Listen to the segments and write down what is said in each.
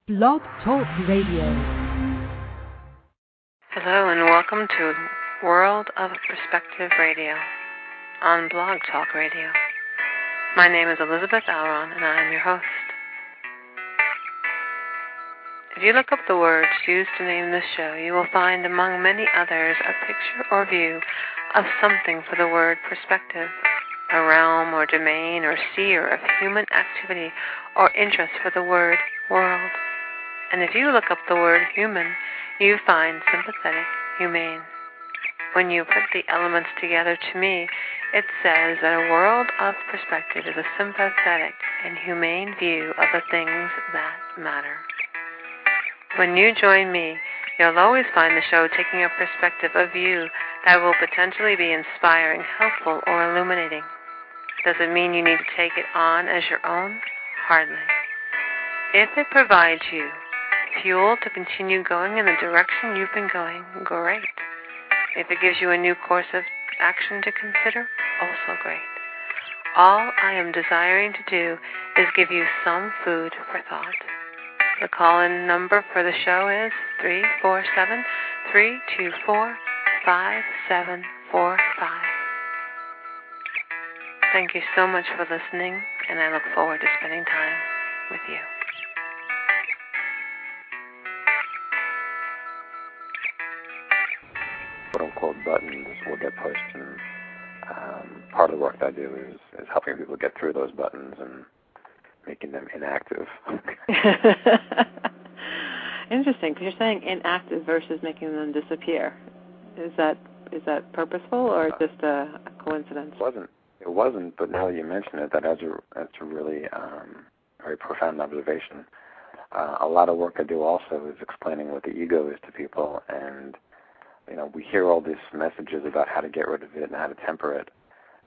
Blog Talk Radio. Hello and welcome to World of Perspective Radio on Blog Talk Radio. My name is Elizabeth Alron and I am your host. If you look up the words used to name this show, you will find among many others a picture or view of something for the word perspective, a realm or domain or sphere of human activity or interest for the word world. And if you look up the word human, you find sympathetic, humane. When you put the elements together, to me, it says that a world of perspective is a sympathetic and humane view of the things that matter. When you join me, you'll always find the show taking a perspective, a view that will potentially be inspiring, helpful, or illuminating. Does it mean you need to take it on as your own? Hardly. If it provides you fuel to continue going in the direction you've been going, great. If it gives you a new course of action to consider, also great. All I am desiring to do is give you some food for thought. The call-in number for the show is 347-324-5745. Thank you so much for listening, and I look forward to spending time with you. Quote-unquote buttons will get pushed, and part of the work that I do is helping people get through those buttons and making them inactive. Interesting, because you're saying inactive versus making them disappear. Is that purposeful or just a coincidence? It wasn't, but now that you mention it, that's a really very profound observation. A lot of work I do also is explaining what the ego is to people, and we hear all these messages about how to get rid of it and how to temper it.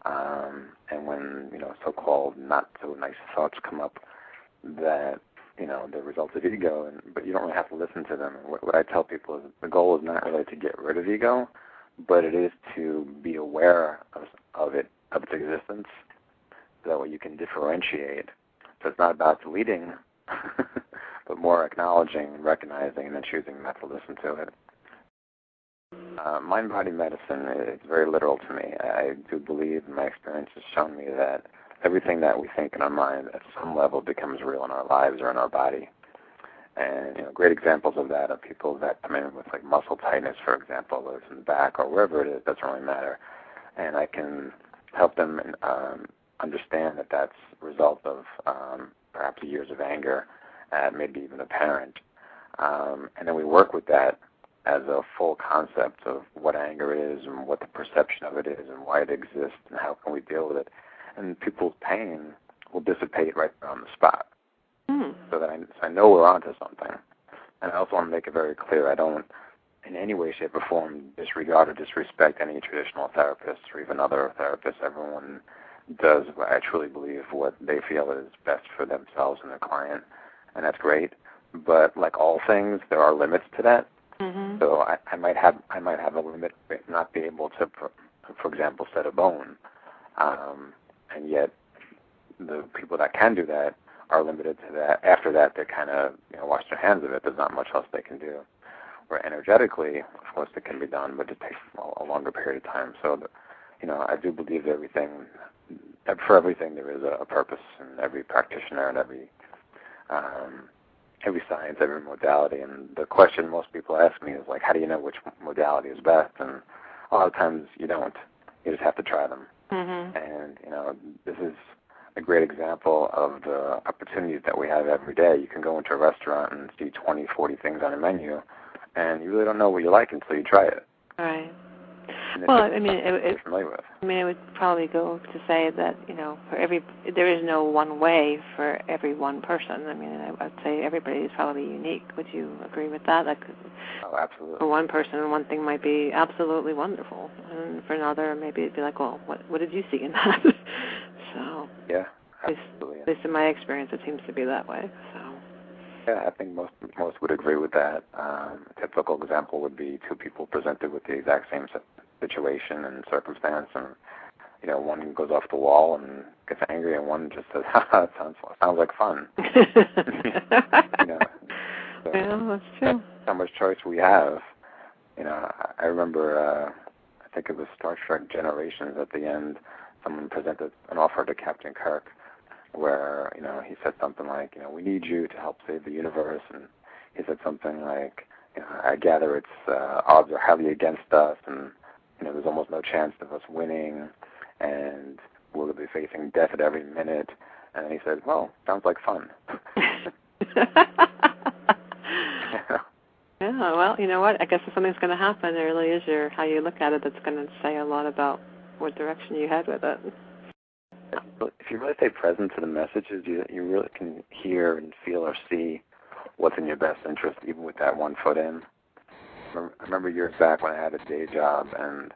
And when, so-called not so nice thoughts come up that, the results of ego, but you don't really have to listen to them. What I tell people is the goal is not really to get rid of ego, but it is to be aware of its existence, so that way you can differentiate. So it's not about deleting, but more acknowledging and recognizing and then choosing not to listen to it. Mind-body medicine is very literal to me. I do believe, and my experience has shown me, that everything that we think in our mind at some level becomes real in our lives or in our body. And great examples of that are people that come in with like muscle tightness, for example, or in the back or wherever it is, doesn't really matter. And I can help them understand that that's a result of perhaps years of anger, maybe even a parent. And then we work with that as a full concept of what anger is and what the perception of it is and why it exists and how can we deal with it. And people's pain will dissipate right there on the spot. So that I know we're onto something. And I also want to make it very clear, I don't in any way, shape, or form disregard or disrespect any traditional therapists or even other therapists. Everyone does, I truly believe, what they feel is best for themselves and their client, and that's great. But like all things, there are limits to that. Mm-hmm. So I might have a limit, not be able to, for example, set a bone, and yet the people that can do that are limited to that. After that, they kind of wash their hands of it. There's not much else they can do. Where energetically, of course, it can be done, but it takes a longer period of time. So, I do believe for everything there is a purpose, and every practitioner and every science, every modality. And the question most people ask me is like, how do you know which modality is best? And a lot of times you don't. You just have to try them. Mm-hmm. And, this is a great example of the opportunities that we have every day. You can go into a restaurant and see 20, 40 things on a menu, and you really don't know what you like until you try it. Right. Well, it would probably go to say that, there is no one way for every one person. I'd say everybody is probably unique. Would you agree with that? Oh, absolutely. For one person, one thing might be absolutely wonderful, and for another, maybe it'd be like, well, what did you see in that? So. Yeah, absolutely. At least in my experience, it seems to be that way. So. Yeah, I think most would agree with that. A typical example would be two people presented with the exact same situation and circumstance, and one goes off the wall and gets angry, and one just says, "Ha, that sounds like fun." that's true. How much choice we have. You know, I remember, I think it was Star Trek Generations at the end, someone presented an offer to Captain Kirk where, you know, he said something like, you know, we need you to help save the universe, and he said something like, you know, I gather its odds are highly against us, and, you know, there's almost no chance of us winning, and we'll be facing death at every minute. And then he said, well, sounds like fun. Yeah, well, you know what? I guess if something's going to happen, it really is how you look at it that's going to say a lot about what direction you head with it. If you really stay present to the messages, you really can hear and feel or see what's in your best interest, even with that 1 foot in. I remember years back when I had a day job, and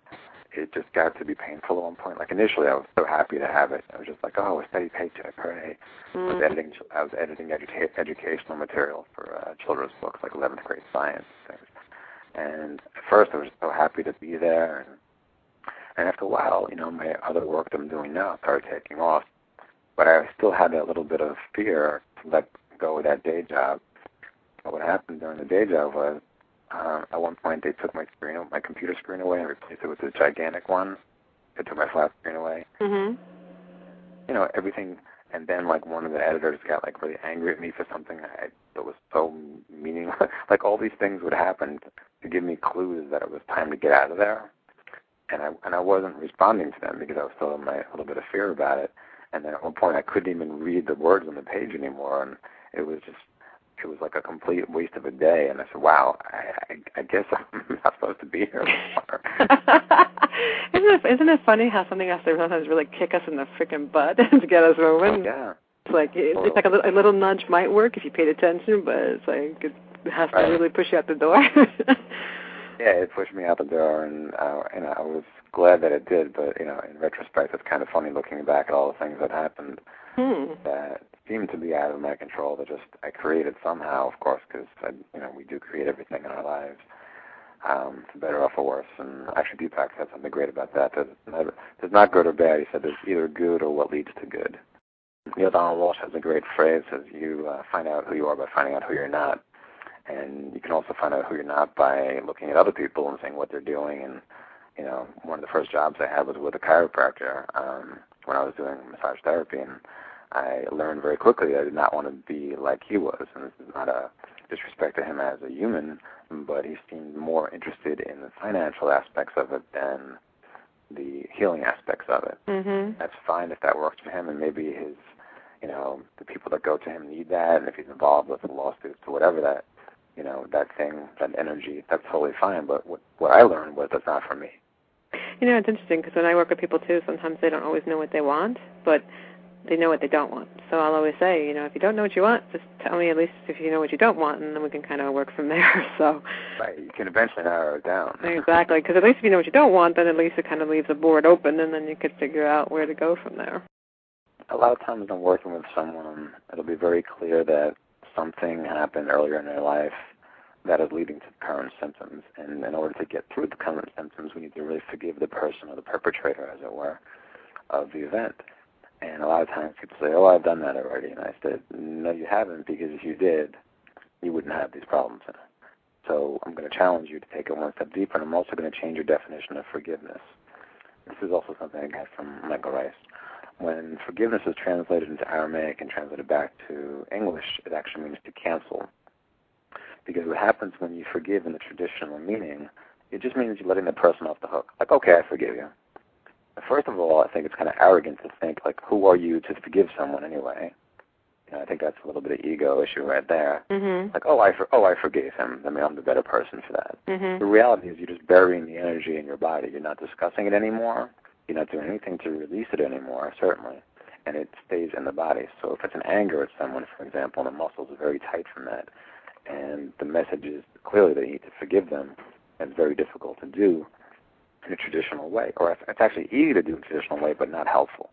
it just got to be painful at one point. Like initially, I was so happy to have it. I was just like, oh, a steady paycheck, hooray. I was editing educational material for children's books, like 11th grade science things. And at first, I was so happy to be there. And after a while, you know, my other work that I'm doing now started taking off. But I still had that little bit of fear to let go of that day job. But what happened during the day job was, at one point they took my computer screen away and replaced it with a gigantic one. They took my flat screen away. Mm-hmm. You know, everything. And then, like, one of the editors got, like, really angry at me for something that was so meaningless. Like, all these things would happen to give me clues that it was time to get out of there. And I wasn't responding to them because I was still in a little bit of fear about it. And then at one point I couldn't even read the words on the page anymore, and it was like a complete waste of a day. And I said, wow, I guess I'm not supposed to be here anymore. Isn't it funny how something has to sometimes really kick us in the freaking butt to get us moving? Yeah. It's like a little nudge might work if you paid attention, but it's like it has to really push you out the door. Yeah, it pushed me out the door, and I was glad that it did. But you know, in retrospect, it's kind of funny looking back at all the things that happened that seemed to be out of my control. That just I created somehow, of course, because we do create everything in our lives, for better or for worse. And actually, Deepak said something great about that. There's not good or bad. He said there's either good or what leads to good. Donald Walsh has a great phrase. Says you find out who you are by finding out who you're not. And you can also find out who you're not by looking at other people and seeing what they're doing. And, you know, one of the first jobs I had was with a chiropractor when I was doing massage therapy. And I learned very quickly I did not want to be like he was. And this is not a disrespect to him as a human, but he seemed more interested in the financial aspects of it than the healing aspects of it. Mm-hmm. That's fine if that works for him, and maybe his, the people that go to him need that, and if he's involved with lawsuits or whatever that, that thing, that energy, that's totally fine. But what I learned was that's not for me. It's interesting because when I work with people too, sometimes they don't always know what they want, but they know what they don't want. So I'll always say, if you don't know what you want, just tell me at least if you know what you don't want, and then we can kind of work from there. So right, you can eventually narrow it down. Exactly, because at least if you know what you don't want, then at least it kind of leaves a board open, and then you could figure out where to go from there. A lot of times when I'm working with someone, it'll be very clear that something happened earlier in their life that is leading to current symptoms. And in order to get through the current symptoms, we need to really forgive the person or the perpetrator, as it were, of the event. And a lot of times people say, oh, I've done that already. And I said, no, you haven't, because if you did, you wouldn't have these problems. So I'm going to challenge you to take it one step deeper, and I'm also going to change your definition of forgiveness. This is also something I got from Michael Rice. When forgiveness is translated into Aramaic and translated back to English, it actually means to cancel. Because what happens when you forgive in the traditional meaning, it just means you're letting the person off the hook. Like, okay, I forgive you. First of all, I think it's kind of arrogant to think, like, who are you to forgive someone anyway? I think that's a little bit of ego issue right there. Mm-hmm. Like, I forgave him. I mean, I'm the better person for that. Mm-hmm. The reality is you're just burying the energy in your body. You're not discussing it anymore. You're not doing anything to release it anymore, certainly. And it stays in the body. So if it's an anger at someone, for example, and the muscles are very tight from that, and the message is clearly that you need to forgive them, it's very difficult to do in a traditional way. Or it's actually easy to do in a traditional way, but not helpful.